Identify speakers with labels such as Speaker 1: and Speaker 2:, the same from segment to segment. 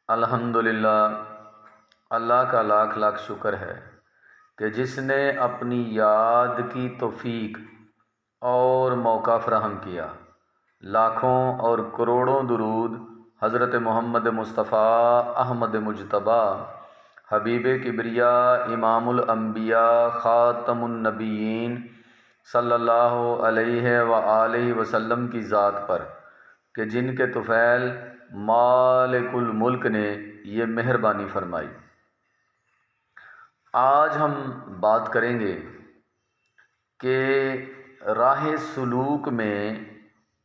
Speaker 1: الحمدللہ، اللہ کا لاکھ لاکھ شکر ہے کہ جس نے اپنی یاد کی توفیق اور موقع فراہم کیا۔ لاکھوں اور کروڑوں درود حضرت محمد مصطفیٰ احمد مجتبیٰ حبیب کبریاء امام الانبیاء خاتم النبیین صلی اللہ علیہ وآلہ وسلم کی ذات پر کہ جن کے طفیل مالک الملک نے یہ مہربانی فرمائی۔ آج ہم بات کریں گے کہ راہ سلوک میں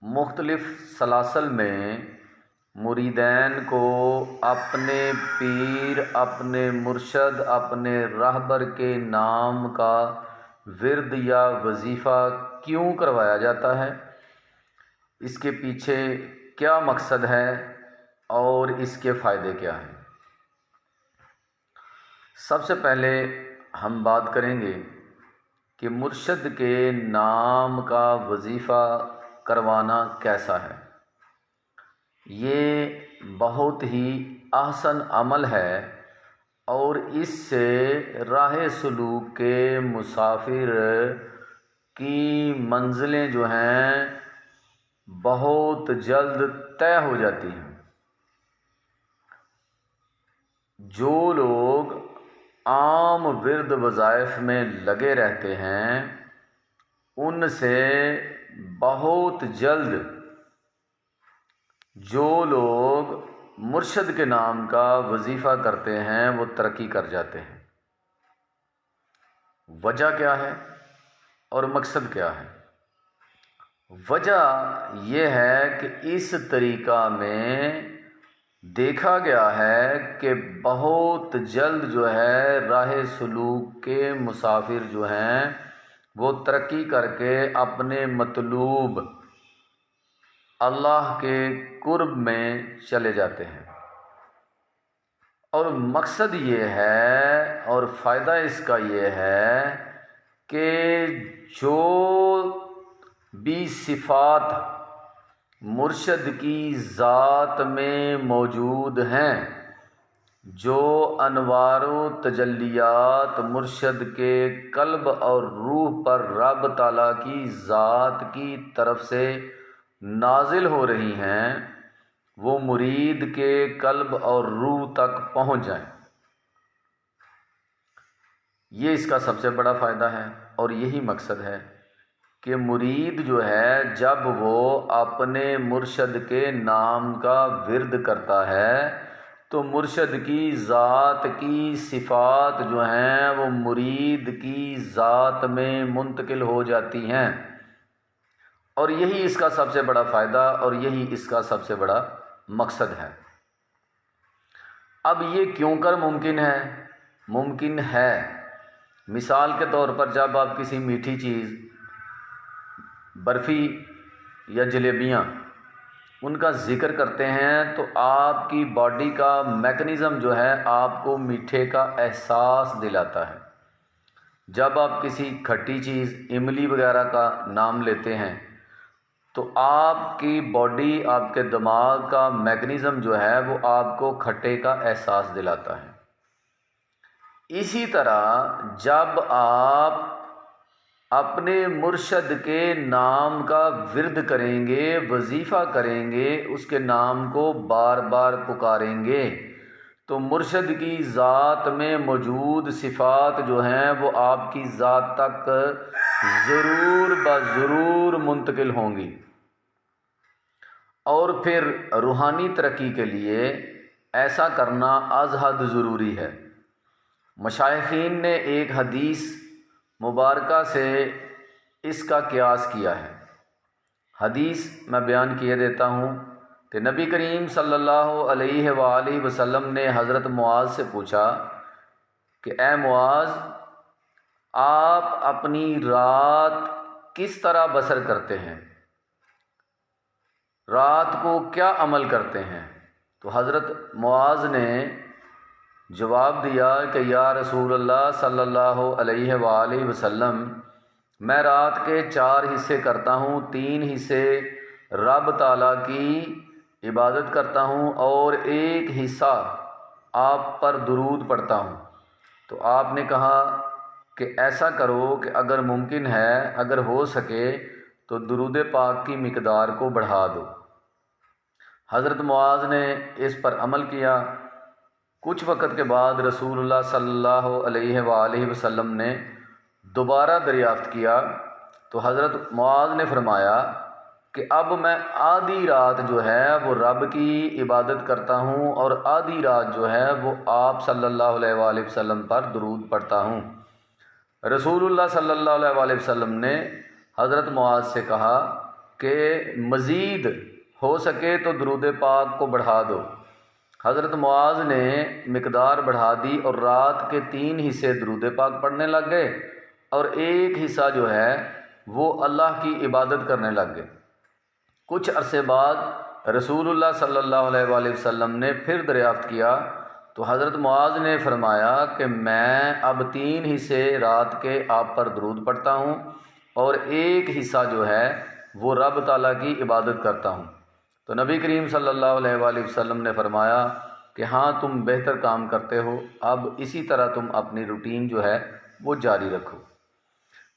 Speaker 1: مختلف سلاسل میں مریدین کو اپنے پیر، اپنے مرشد، اپنے راہبر کے نام کا ورد یا وظیفہ کیوں کروایا جاتا ہے، اس کے پیچھے کیا مقصد ہے اور اس کے فائدے کیا ہیں۔ سب سے پہلے ہم بات کریں گے کہ مرشد کے نام کا وظیفہ کروانا کیسا ہے۔ یہ بہت ہی احسن عمل ہے اور اس سے راہ سلوک کے مسافر کی منزلیں جو ہیں بہت جلد طے ہو جاتی ہیں۔ جو لوگ عام ورد وظائف میں لگے رہتے ہیں ان سے بہت جلد جو لوگ مرشد کے نام کا وظیفہ کرتے ہیں وہ ترقی کر جاتے ہیں۔ وجہ کیا ہے اور مقصد کیا ہے؟ وجہ یہ ہے کہ اس طریقہ میں دیکھا گیا ہے کہ بہت جلد جو ہے راہ سلوک کے مسافر جو ہیں وہ ترقی کر کے اپنے مطلوب اللہ کے قرب میں چلے جاتے ہیں۔ اور مقصد یہ ہے اور فائدہ اس کا یہ ہے کہ جو بھی صفات مرشد کی ذات میں موجود ہیں، جو انوار و تجلیات مرشد کے قلب اور روح پر رب تعالیٰ کی ذات کی طرف سے نازل ہو رہی ہیں، وہ مرید کے قلب اور روح تک پہنچ جائیں۔ یہ اس کا سب سے بڑا فائدہ ہے اور یہی مقصد ہے کہ مرید جو ہے جب وہ اپنے مرشد کے نام کا ورد کرتا ہے تو مرشد کی ذات کی صفات جو ہیں وہ مرید کی ذات میں منتقل ہو جاتی ہیں، اور یہی اس کا سب سے بڑا فائدہ اور یہی اس کا سب سے بڑا مقصد ہے۔ اب یہ کیوں کر ممکن ہے؟ ممکن ہے مثال کے طور پر جب آپ کسی میٹھی چیز، برفی یا جلیبیاں، ان کا ذکر کرتے ہیں تو آپ کی باڈی کا میکنزم جو ہے آپ کو میٹھے کا احساس دلاتا ہے۔ جب آپ کسی کھٹی چیز، املی وغیرہ کا نام لیتے ہیں تو آپ کی باڈی، آپ کے دماغ کا میکنزم جو ہے وہ آپ کو کھٹے کا احساس دلاتا ہے۔ اسی طرح جب آپ اپنے مرشد کے نام کا ورد کریں گے، وظیفہ کریں گے، اس کے نام کو بار بار پکاریں گے تو مرشد کی ذات میں موجود صفات جو ہیں وہ آپ کی ذات تک ضرور بضرور منتقل ہوں گی۔ اور پھر روحانی ترقی کے لیے ایسا کرنا از حد ضروری ہے۔ مشائخین نے ایک حدیث مبارکہ سے اس کا قیاس کیا ہے۔ حدیث میں بیان کیے دیتا ہوں کہ نبی کریم صلی اللہ علیہ وآلہ وسلم نے حضرت معاذ سے پوچھا کہ اے معاذ، آپ اپنی رات کس طرح بسر کرتے ہیں؟ رات کو کیا عمل کرتے ہیں؟ تو حضرت معاذ نے جواب دیا کہ یا رسول اللہ صلی اللہ علیہ وآلہ وسلم، میں رات کے 4 حصے کرتا ہوں، 3 حصے رب تعالیٰ کی عبادت کرتا ہوں اور ایک حصہ آپ پر درود پڑھتا ہوں۔ تو آپ نے کہا کہ ایسا کرو کہ اگر ممکن ہے، اگر ہو سکے تو درود پاک کی مقدار کو بڑھا دو۔ حضرت معاذ نے اس پر عمل کیا۔ کچھ وقت کے بعد رسول اللہ صلی اللہ علیہ وآلہ وسلم نے دوبارہ دریافت کیا تو حضرت معاذ نے فرمایا کہ اب میں آدھی رات جو ہے وہ رب کی عبادت کرتا ہوں اور آدھی رات جو ہے وہ آپ صلی اللہ علیہ وآلہ وسلم پر درود پڑھتا ہوں۔ رسول اللہ صلی اللہ علیہ وآلہ وسلم نے حضرت معاذ سے کہا کہ مزید ہو سکے تو درود پاک کو بڑھا دو۔ حضرت معاذ نے مقدار بڑھا دی اور رات کے 3 حصے درود پاک پڑھنے لگ گئے اور ایک حصہ جو ہے وہ اللہ کی عبادت کرنے لگ گئے۔ کچھ عرصے بعد رسول اللہ صلی اللہ علیہ وآلہ وسلم نے پھر دریافت کیا تو حضرت معاذ نے فرمایا کہ میں اب 3 حصے رات کے آپ پر درود پڑھتا ہوں اور ایک حصہ جو ہے وہ رب تعالیٰ کی عبادت کرتا ہوں۔ تو نبی کریم صلی اللہ علیہ وآلہ وسلم نے فرمایا کہ ہاں تم بہتر کام کرتے ہو، اب اسی طرح تم اپنی روٹین جو ہے وہ جاری رکھو۔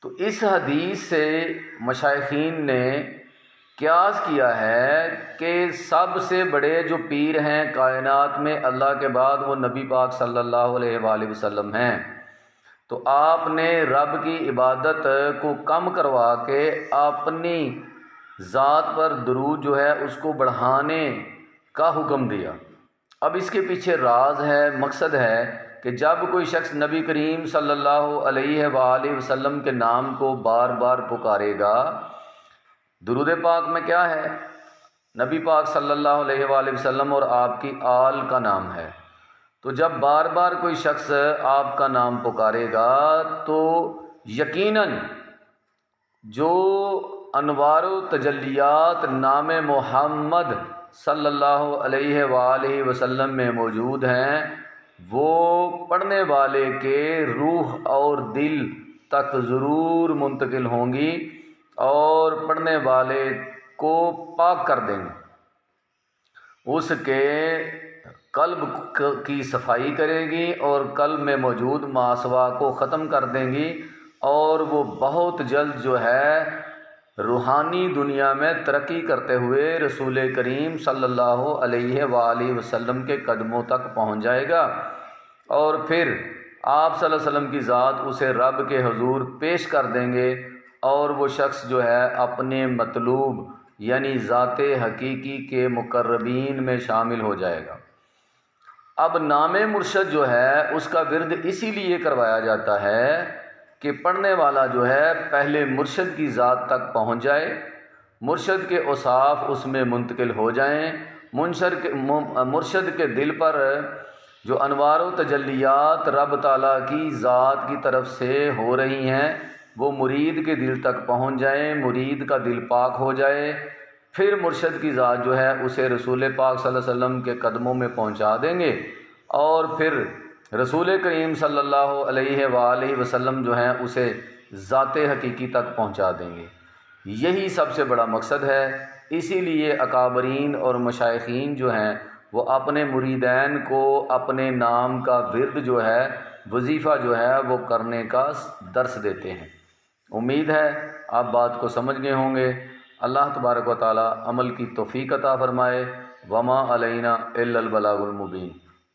Speaker 1: تو اس حدیث سے مشائخین نے قیاس کیا ہے کہ سب سے بڑے جو پیر ہیں کائنات میں اللہ کے بعد وہ نبی پاک صلی اللہ علیہ وآلہ وسلم ہیں۔ تو آپ نے رب کی عبادت کو کم کروا کے اپنی ذات پر درود جو ہے اس کو بڑھانے کا حکم دیا۔ اب اس کے پیچھے راز ہے، مقصد ہے کہ جب کوئی شخص نبی کریم صلی اللہ علیہ وآلہ وسلم کے نام کو بار بار پکارے گا، درود پاک میں کیا ہے؟ نبی پاک صلی اللہ علیہ وآلہ وسلم اور آپ کی آل کا نام ہے۔ تو جب بار بار کوئی شخص آپ کا نام پکارے گا تو یقیناً جو انوار و تجلیات نام محمد صلی اللہ علیہ وآلہ وسلم میں موجود ہیں وہ پڑھنے والے کے روح اور دل تک ضرور منتقل ہوں گی اور پڑھنے والے کو پاک کر دیں گے، اس کے قلب کی صفائی کرے گی اور قلب میں موجود ماسوا کو ختم کر دیں گی اور وہ بہت جلد جو ہے روحانی دنیا میں ترقی کرتے ہوئے رسول کریم صلی اللہ علیہ وآلہ وسلم کے قدموں تک پہنچ جائے گا، اور پھر آپ صلی اللہ علیہ وسلم کی ذات اسے رب کے حضور پیش کر دیں گے اور وہ شخص جو ہے اپنے مطلوب یعنی ذات حقیقی کے مقربین میں شامل ہو جائے گا۔ اب نام مرشد جو ہے اس کا ورد اسی لیے کروایا جاتا ہے کہ پڑھنے والا جو ہے پہلے مرشد کی ذات تک پہنچ جائے، مرشد کے اوصاف اس میں منتقل ہو جائیں، مرشد کے دل پر جو انوار و تجلیات رب تعالیٰ کی ذات کی طرف سے ہو رہی ہیں وہ مرید کے دل تک پہنچ جائیں، مرید کا دل پاک ہو جائے، پھر مرشد کی ذات جو ہے اسے رسول پاک صلی اللہ علیہ وسلم کے قدموں میں پہنچا دیں گے اور پھر رسول کریم صلی اللہ علیہ وآلہ وسلم جو ہیں اسے ذات حقیقی تک پہنچا دیں گے۔ یہی سب سے بڑا مقصد ہے، اسی لیے اکابرین اور مشائخین جو ہیں وہ اپنے مریدین کو اپنے نام کا ورد جو ہے وظیفہ جو ہے وہ کرنے کا درس دیتے ہیں۔ امید ہے آپ بات کو سمجھ گئے ہوں گے۔ اللہ تبارک و تعالی عمل کی توفیق عطا فرمائے۔ وما علینا الا البلاغ المبین۔